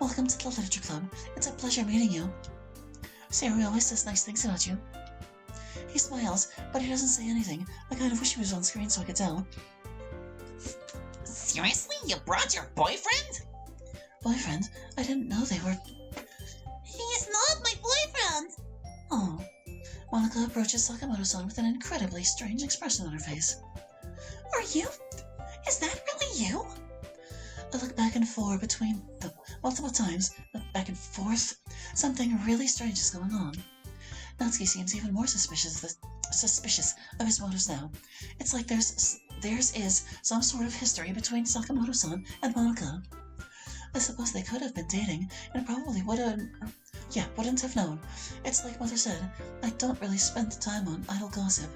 Welcome to the Literature Club. It's a pleasure meeting you. Sayori always says nice things about you. He smiles, but he doesn't say anything. I kind of wish he was on screen so I could tell. Seriously? You brought your boyfriend? Boyfriend? I didn't know they were... He's not my boyfriend! Oh. Monica approaches Sakamoto-san with an incredibly strange expression on her face. Are you? Is that really you? I look back and forth between them multiple times, back and forth. Something really strange is going on. Natsuki seems even more suspicious of his motives now. It's like theirs is some sort of history between Sakamoto-san and Monica. I suppose they could have been dating, and probably wouldn't have known. It's like Mother said, I don't really spend time on idle gossip.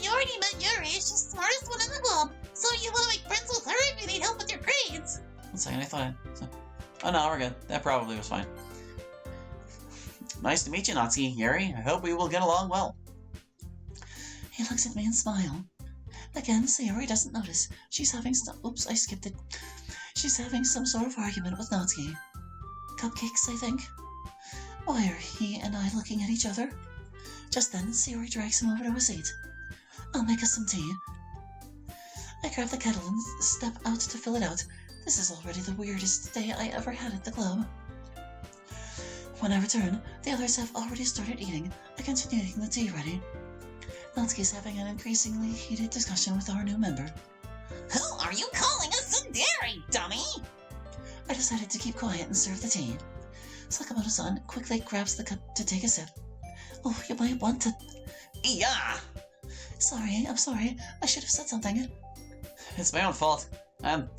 You already met Yuri, she's the smartest one in the club, so you want to make friends with her if you need help with your grades. 1 second, I thought... Oh no, we're good. That probably was fine. Nice to meet you, Natsuki. Yuri, I hope we will get along well. He looks at me and smiles. Again, Sayori doesn't notice. She's having Oops, I skipped it. She's having some sort of argument with Natsuki. Cupcakes, I think. Why are he and I looking at each other? Just then, Sayori drags him over to a seat. I'll make us some tea. I grab the kettle and step out to fill it out. This is already the weirdest day I ever had at the club. When I return, the others have already started eating. I continue getting the tea ready. Natsuki's having an increasingly heated discussion with our new member. Who are you calling a tsundere, dummy? I decided to keep quiet and serve the tea. Sakamoto-san quickly grabs the cup to take a sip. Oh, you might want to... Yeah! I'm sorry. I should have said something. It's my own fault. I'm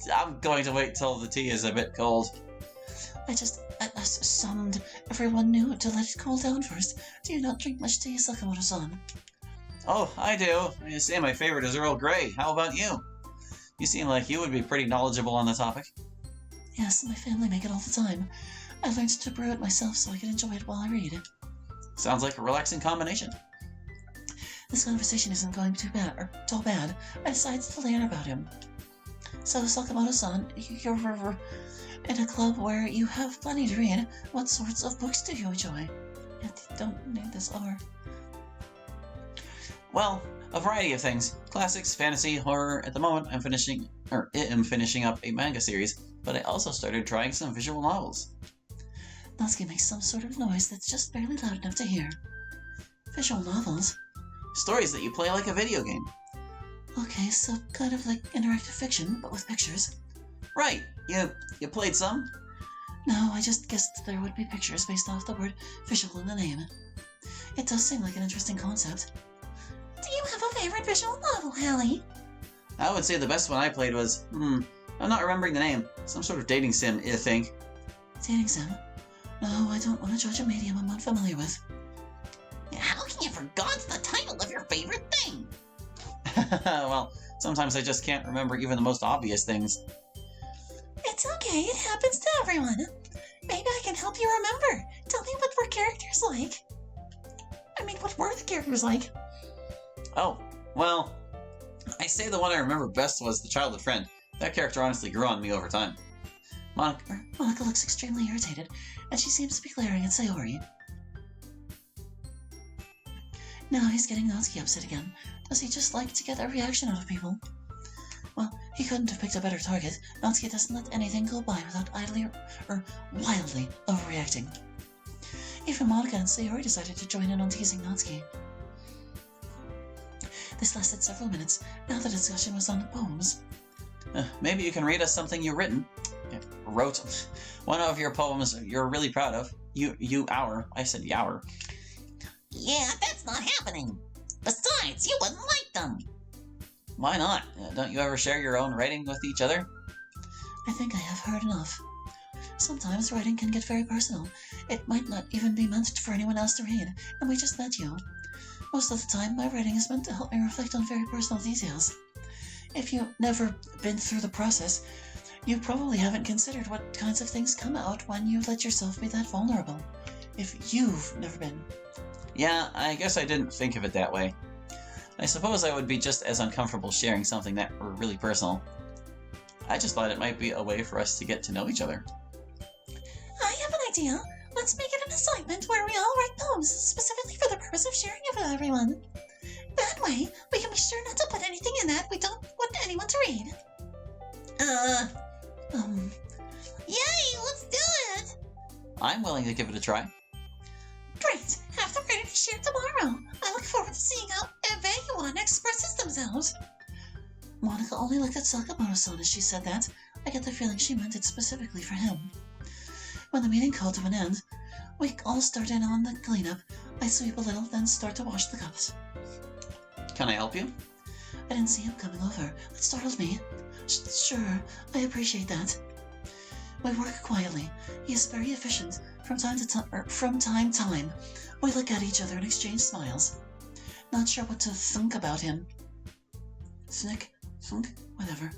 going to wait till the tea is a bit cold. I summoned everyone new to let it cool down first. Do you not drink much tea, Sakamoto-san? Oh, I do. I say my favorite is Earl Grey. How about you? You seem like you would be pretty knowledgeable on the topic. Yes, my family make it all the time. I learned to brew it myself so I can enjoy it while I read. Sounds like a relaxing combination. This conversation isn't going too bad. I decided to learn about him. So, Sakamoto-san, you're in a club where you have plenty to read. What sorts of books do you enjoy? You don't need this R. Well, a variety of things. Classics, fantasy, horror. At the moment, I am finishing up a manga series, but I also started trying some visual novels. Natsuki makes some sort of noise that's just barely loud enough to hear. Visual novels? Stories that you play like a video game. Okay, so kind of like interactive fiction, but with pictures. Right. You played some? No, I just guessed there would be pictures based off the word visual in the name. It does seem like an interesting concept. Do you have a favorite visual novel, Hallie? I would say the best one I played was, I'm not remembering the name. Some sort of dating sim, I think. Dating sim? No, I don't want to judge a medium I'm unfamiliar with. How can you forget the title of your favorite thing? Well, sometimes I just can't remember even the most obvious things. It's okay, it happens to everyone. Maybe I can help you remember. Tell me what were characters like. What were the characters like? Oh, well, I say the one I remember best was the childhood friend. That character honestly grew on me over time. Monica looks extremely irritated, and she seems to be glaring at Sayori. Now he's getting Natsuki upset again. Does he just like to get a reaction out of people? Well, he couldn't have picked a better target. Natsuki doesn't let anything go by without wildly overreacting. Even Monica and Sayori decided to join in on teasing Natsuki. This lasted several minutes. Now the discussion was on poems. Maybe you can read us something you wrote. One of your poems you're really proud of. I said yower. Yeah, that's not happening. Besides, you wouldn't like them. Why not? Don't you ever share your own writing with each other? I think I have heard enough. Sometimes writing can get very personal. It might not even be meant for anyone else to read, and we just met you. Most of the time, my writing is meant to help me reflect on very personal details. If you've never been through the process, you probably haven't considered what kinds of things come out when you let yourself be that vulnerable. If you've never been. Yeah, I guess I didn't think of it that way. I suppose I would be just as uncomfortable sharing something that were really personal. I just thought it might be a way for us to get to know each other. I have an idea. Let's make it an assignment where we all write poems specifically for the purpose of sharing it with everyone. That way, we can be sure not to put anything in that we don't want anyone to read. Yay, let's do it! I'm willing to give it a try. Great, have them ready to share tomorrow. I look forward to seeing how everyone expresses themselves. Monica only looked at Sakamoto-san as she said that. I get the feeling she meant it specifically for him. When the meeting called to an end, we all start in on the cleanup. I sweep a little, then start to wash the cups. Can I help you? I didn't see him coming over. That startled me. Sure, I appreciate that. We work quietly. He is very efficient. From time to time, we look at each other and exchange smiles. Not sure what to think about him. Thunk, whatever.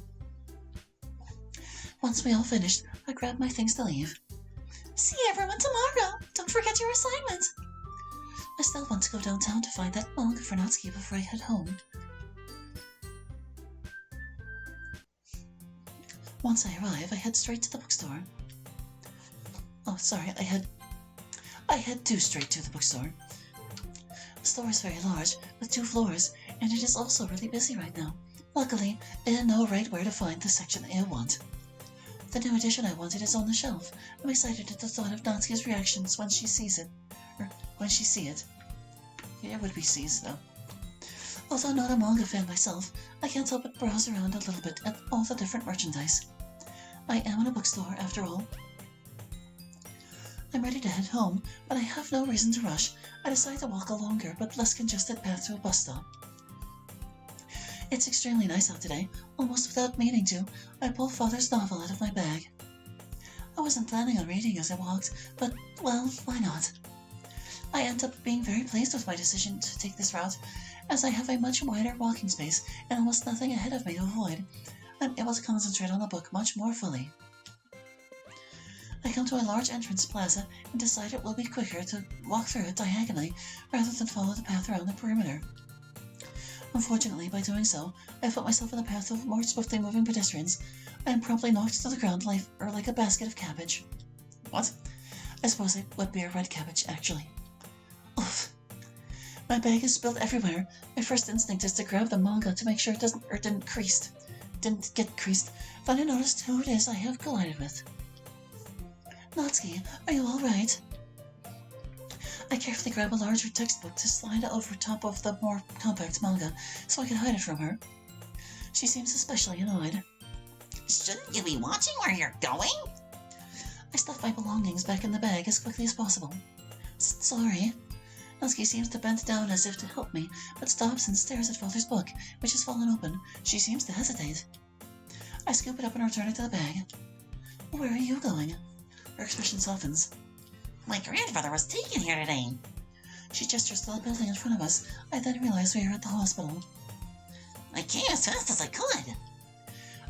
Once we all finished, I grabbed my things to leave. See everyone tomorrow. Don't forget your assignment. I still want to go downtown to find that manga for Natsuki before I head home. Once I arrive, I head straight to the bookstore. Oh, sorry, I head straight to the bookstore. The store is very large, with 2 floors, and it is also really busy right now. Luckily, I know right where to find the section I want. The new edition I wanted is on the shelf. I'm excited at the thought of Natsuki's reactions when she sees it. When she see it. Yeah, it would be sees, though. Although not a manga fan myself, I can't help but browse around a little bit at all the different merchandise. I am in a bookstore, after all. I'm ready to head home, but I have no reason to rush. I decide to walk a longer but less congested path to a bus stop. It's extremely nice out today. Almost without meaning to, I pull Father's novel out of my bag. I wasn't planning on reading as I walked, but, well, why not? I end up being very pleased with my decision to take this route, as I have a much wider walking space and almost nothing ahead of me to avoid. I'm able to concentrate on the book much more fully. I come to a large entrance plaza and decide it will be quicker to walk through it diagonally rather than follow the path around the perimeter. Unfortunately, by doing so, I put myself in the path of more swiftly moving pedestrians. I am promptly knocked to the ground like a basket of cabbage. What? I suppose it would be a red cabbage, actually. Oof. My bag is spilled everywhere. My first instinct is to grab the manga to make sure it didn't get creased. Then I noticed who it is I have collided with. Natsuki, are you all right? I carefully grab a larger textbook to slide over top of the more compact manga so I can hide it from her. She seems especially annoyed. Shouldn't you be watching where you're going? I stuff my belongings back in the bag as quickly as possible. Sorry. Natsuki seems to bend down as if to help me, but stops and stares at Father's book, which has fallen open. She seems to hesitate. I scoop it up and return it to the bag. Where are you going? Her expression softens. My grandfather was taken here today. She gestures to the building in front of us. I then realize we are at the hospital. I came as fast as I could.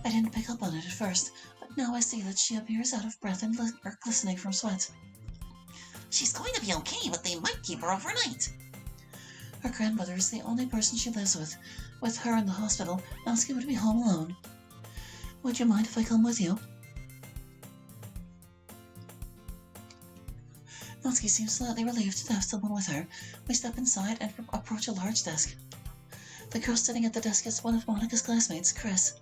I didn't pick up on it at first, but now I see that she appears out of breath and glistening from sweat. She's going to be okay, but they might keep her overnight. Her grandmother is the only person she lives with. With her in the hospital, Natsuki would be home alone. Would you mind if I come with you? Natsuki seems slightly relieved to have someone with her. We step inside and approach a large desk. The girl sitting at the desk is one of Monica's classmates, Chris.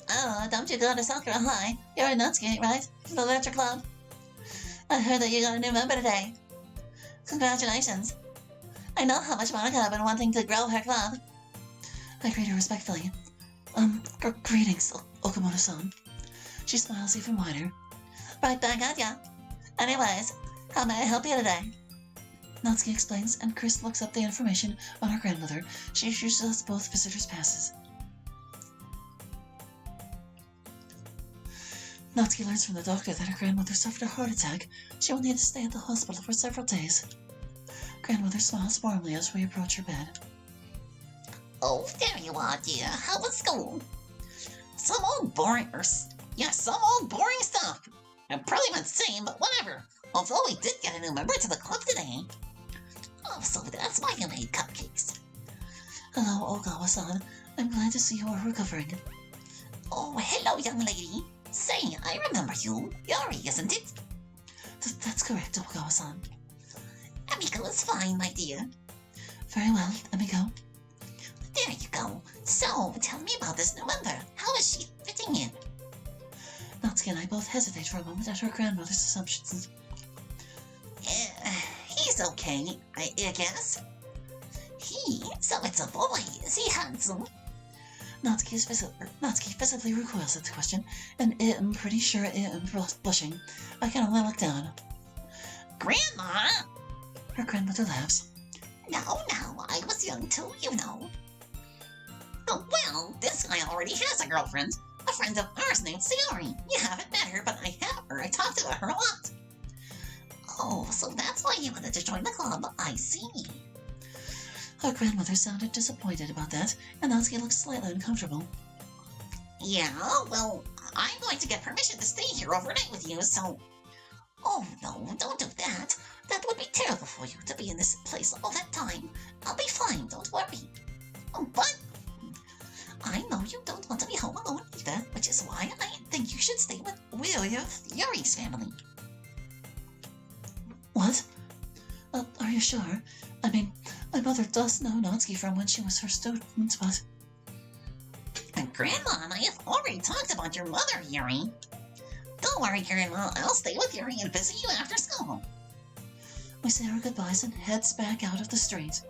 Oh, don't you go to Sakura High? You're a Natsuki, right? From the Literature Club? I heard that you got a new member today. Congratulations. I know how much Monica has been wanting to grow her club. I greet her respectfully. Greetings, Okamoto-san. She smiles even wider. Right back at ya. Anyways, how may I help you today? Natsuki explains, and Chris looks up the information on her grandmother. She issues us both visitors' passes. Natsuki learns from the doctor that her grandmother suffered a heart attack. She will need to stay at the hospital for several days. Grandmother smiles warmly as we approach her bed. Oh, there you are, dear. How was school? Some old boring stuff. And probably not the same, but whatever. Although we did get a new member to the club today. Oh, so that's why you made cupcakes. Hello, Ogawa-san. I'm glad to see you are recovering. Oh, hello, young lady. Say, I remember you. Yuri, isn't it? That's correct, Okawa-san. Amiko is fine, my dear. Very well, Amiko. There you go. So, tell me about this new member. How is she fitting in? Natsuki and I both hesitate for a moment at her grandmother's assumptions. He's okay, I guess. So it's a boy, is he handsome? Natsuki visibly recoils at the question, and I am pretty sure I am blushing. I can only look down. Grandma! Her grandmother laughs. No, I was young too, you know. Oh, well, this guy already has a girlfriend. A friend of ours named Sayori. You haven't met her, but I have her. I talked about her a lot. Oh, so that's why you wanted to join the club. I see. Her grandmother sounded disappointed about that, and Natsuki looked slightly uncomfortable. Yeah, well, I'm going to get permission to stay here overnight with you, so... Oh, no, don't do that. That would be terrible for you to be in this place all that time. I'll be fine, don't worry. Oh, but... I know you don't want to be home alone either, which is why I think you should stay with Yuri's family. What? Are you sure? I mean, my mother does know Natsuki from when she was her student, but... And Grandma and I have already talked about your mother, Yuri. Don't worry, Grandma. I'll stay with Yuri and visit you after school. We say our goodbyes and heads back out of the street.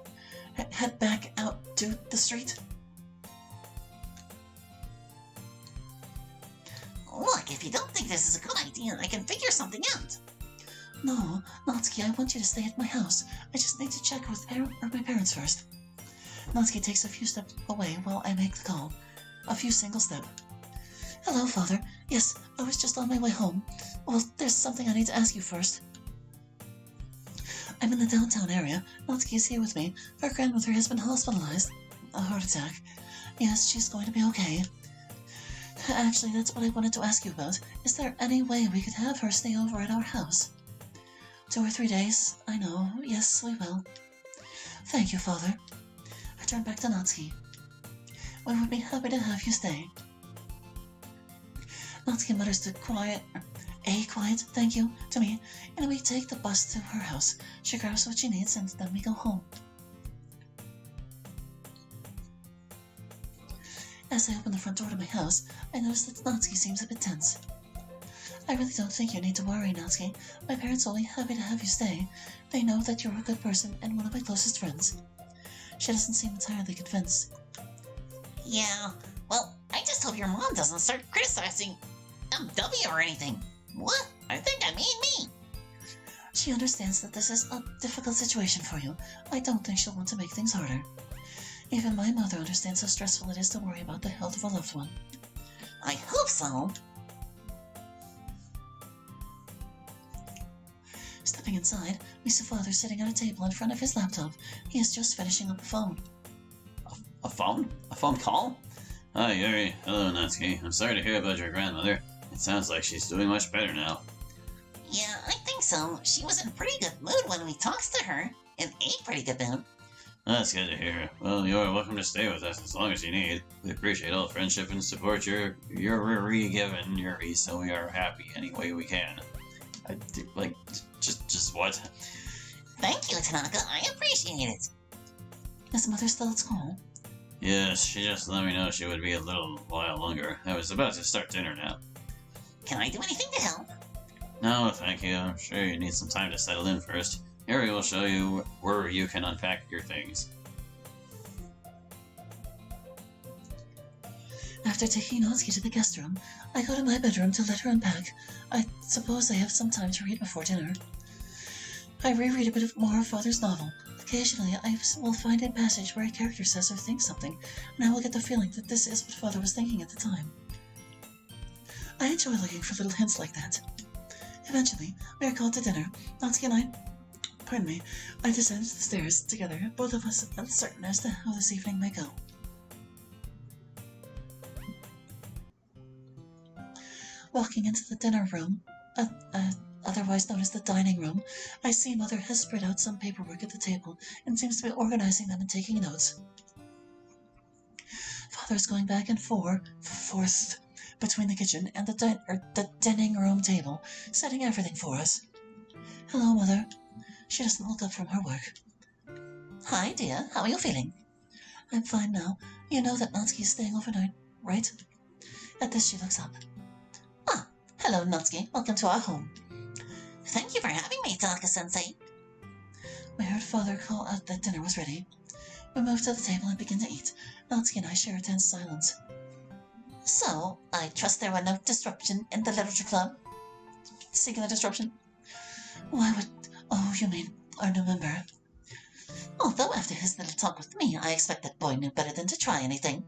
Head back out to the street? Look, if you don't think this is a good idea, I can figure something out. No, Natsuki, I want you to stay at my house. I just need to check with my parents first. Natsuki takes a few steps away while I make the call. A few single steps. Hello, Father. Yes, I was just on my way home. Well, there's something I need to ask you first. I'm in the downtown area. Natsuki is here with me. Her grandmother has been hospitalized. A heart attack. Yes, she's going to be okay. Actually, that's what I wanted to ask you about. Is there any way we could have her stay over at our house? 2 or 3 days, I know. Yes, we will. Thank you, Father. I turn back to Natsuki. We would be happy to have you stay. Natsuki mutters a quiet thank you to me, and we take the bus to her house. She grabs what she needs, and then we go home. As I open the front door to my house, I notice that Natsuki seems a bit tense. I really don't think you need to worry, Natsuki. My parents will be happy to have you stay. They know that you're a good person and one of my closest friends. She doesn't seem entirely convinced. Yeah, well, I just hope your mom doesn't start criticizing MW or anything. What? I think I mean me. She understands that this is a difficult situation for you. I don't think she'll want to make things harder. Even my mother understands how stressful it is to worry about the health of a loved one. I hope so. Stepping inside, we see Father sitting at a table in front of his laptop. He is just finishing up a phone. A phone? A phone call? Hi, Yuri. Hello, Natsuki. I'm sorry to hear about your grandmother. It sounds like she's doing much better now. Yeah, I think so. She was in a pretty good mood when we talked to her. In a pretty good mood. That's good to hear. Well, you are welcome to stay with us as long as you need. We appreciate all the friendship and support you're given, Yuri, so we are happy any way we can. Just what? Thank you, Tanaka. I appreciate it. Is mother still at school? Yes, she just let me know she would be a little while longer. I was about to start dinner now. Can I do anything to help? No, thank you. I'm sure you need some time to settle in first. Yuri will show you where you can unpack your things. After taking Natsuki to the guest room, I go to my bedroom to let her unpack. I suppose I have some time to read before dinner. I reread a bit more of Father's novel. Occasionally, I will find a passage where a character says or thinks something, and I will get the feeling that this is what Father was thinking at the time. I enjoy looking for little hints like that. Eventually, we are called to dinner. Natsuki and I descend the stairs together, both of us uncertain as to how this evening may go. Walking into the dinner room, otherwise known as the dining room, I see Mother has spread out some paperwork at the table and seems to be organizing them and taking notes. Father is going back and forth between the kitchen and the dining room table, setting everything for us. Hello, Mother. She doesn't look up from her work. Hi, dear. How are you feeling? I'm fine now. You know that Natsuki is staying overnight, right? At this, she looks up. Ah, hello, Natsuki. Welcome to our home. Thank you for having me, Taka-sensei. We heard Father call out that dinner was ready. We moved to the table and began to eat. Natsuki and I share a tense silence. So, I trust there were no disruption in the literature club? Seeking a disruption? Why would... Oh, you mean our new member? Although after his little talk with me, I expect that boy knew better than to try anything.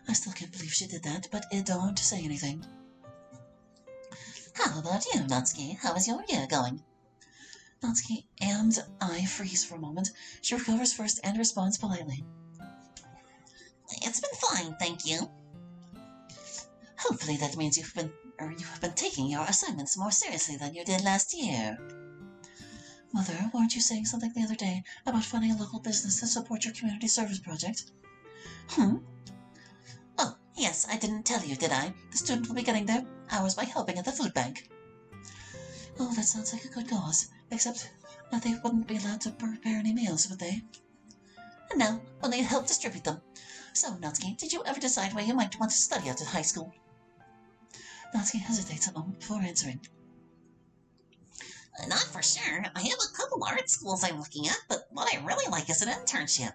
I still can't believe she did that, but I don't say anything. How about you, Natsuki? How is your year going? Natsuki and I freeze for a moment. She recovers first and responds politely. It's been fine, thank you. Hopefully that means you have been taking your assignments more seriously than you did last year. Mother, weren't you saying something the other day about finding a local business to support your community service project? Oh, yes, I didn't tell you, did I? The student will be getting their hours by helping at the food bank. Oh, that sounds like a good cause, except that they wouldn't be allowed to prepare any meals, would they? No, only help distribute them. So, Natsuki, did you ever decide where you might want to study after high school? Natsuki hesitates a moment before answering. Not for sure. I have a couple art schools I'm looking at, but what I really like is an internship.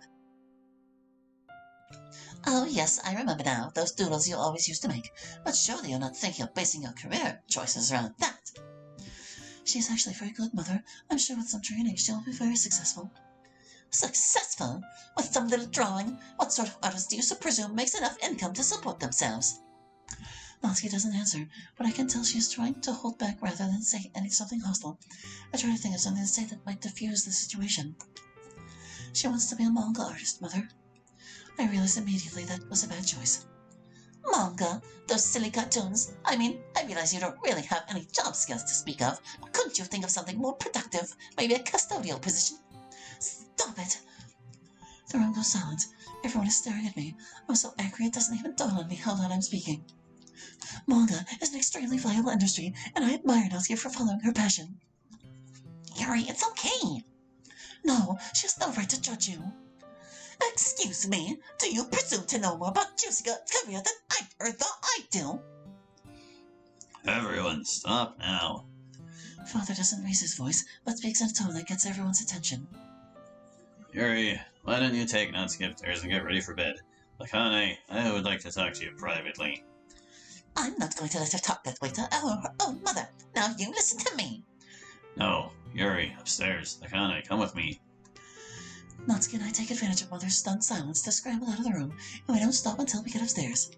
Oh, yes, I remember now. Those doodles you always used to make. But surely you're not thinking of basing your career choices around that. She's actually very good, Mother. I'm sure with some training she'll be very successful. Successful? With some little drawing? What sort of artist do you presume makes enough income to support themselves? Natsuki doesn't answer, but I can tell she is trying to hold back rather than say something hostile. I try to think of something to say that might diffuse the situation. She wants to be a manga artist, Mother. I realized immediately that was a bad choice. Manga? Those silly cartoons? I mean, I realize you don't really have any job skills to speak of, but couldn't you think of something more productive? Maybe a custodial position? Stop it! The room goes silent. Everyone is staring at me. I'm so angry it doesn't even dawn on me how loud I'm speaking. Manga is an extremely viable industry, and I admire Natsuki for following her passion. Yuri, it's okay. No, she has no right to judge you. Excuse me, do you presume to know more about Jusica's career than I do? Everyone, stop now. Father doesn't raise his voice, but speaks in a tone that gets everyone's attention. Yuri, why don't you take Natsuki upstairs and get ready for bed? Akane, I would like to talk to you privately. I'm not going to let her talk that way to her own mother. Now you listen to me. No, Yuri, upstairs. Akane, come with me. Natsuki and I take advantage of Mother's stunned silence to scramble out of the room, and we don't stop until we get upstairs.